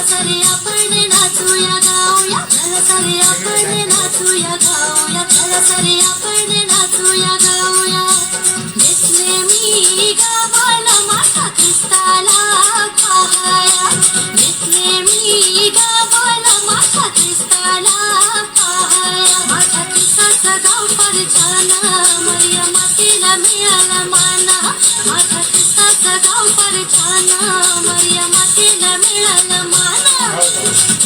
सारे आपण नाचूया गाऊया, चला सारे आपण नाचूया गाऊया, चला सारे आपण नाचूया गाऊया. घेतले मी गावाला माझ्या ख्रिस्ताला पाहाया, घेतले मी गावाला माझ्या ख्रिस्ताला पाहाया. माझ्या ख्रिस्ताचं गाव फार छान, मरिया मातेला मिळाला मान. माझ्या ख्रिस्ताचं गाव फार छान, मरिया मातेला मिळाला मान.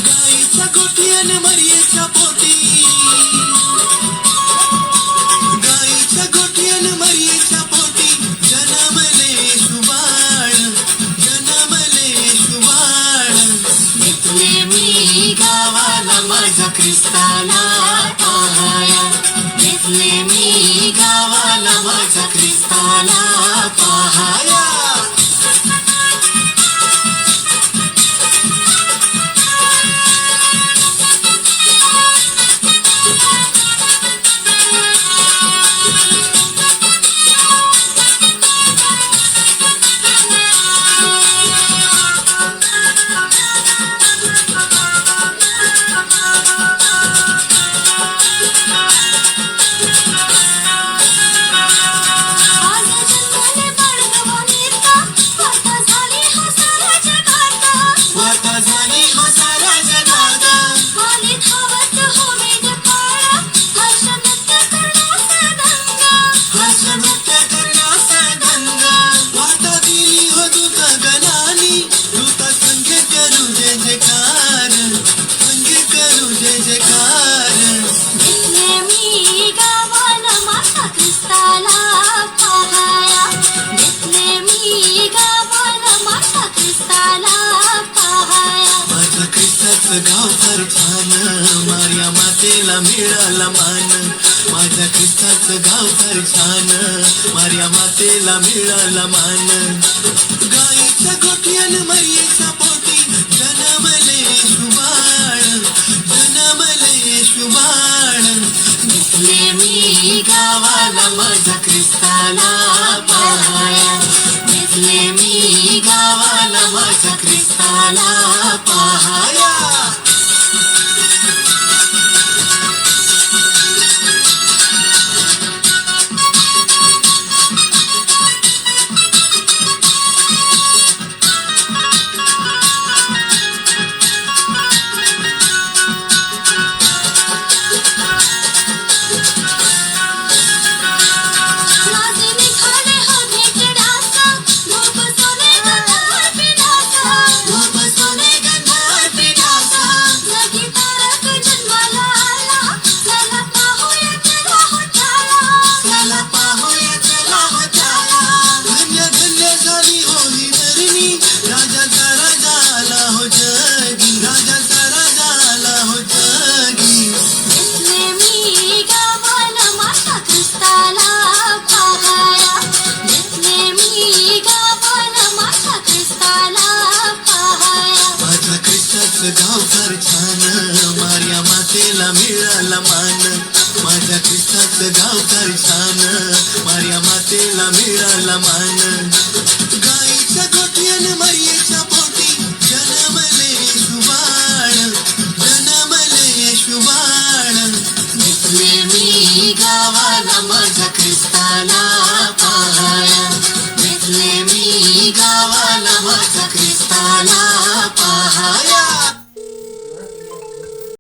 गाईच्या गोठी आणि मरियेच्या पोटी, गाईच्या गोठी आणि मरियेच्या पोटी जन्मले शुभाळ, जन्मले शुभाळ. घेतले मी गावाला माझ्या ख्रिस्ताला पाहाया, घेतले मी गावाला माझ्या ख्रिस्ताला पाहाया. गाव फार छान, मारिया मातेला मिळाला मान. माझ्या ख्रिस्ताचं गाव फार छान, मारिया मातेला मिळाला मान. गाईच्या गोठी आणि मरियेच्या पोटी जन्मले शुभाळ, जन्मले शुभाळ. घेतले मी गावाला माझ्या ख्रिस्ताला पाहाया, घेतले मी गावाला माझ्या ख्रिस्ताला पाहाया. गाव फार छान, मारिया मातेला मिळाला मान. माझ्या ख्रिस्ताचं गाव फार छान, मारिया मातेला मिळाला मान.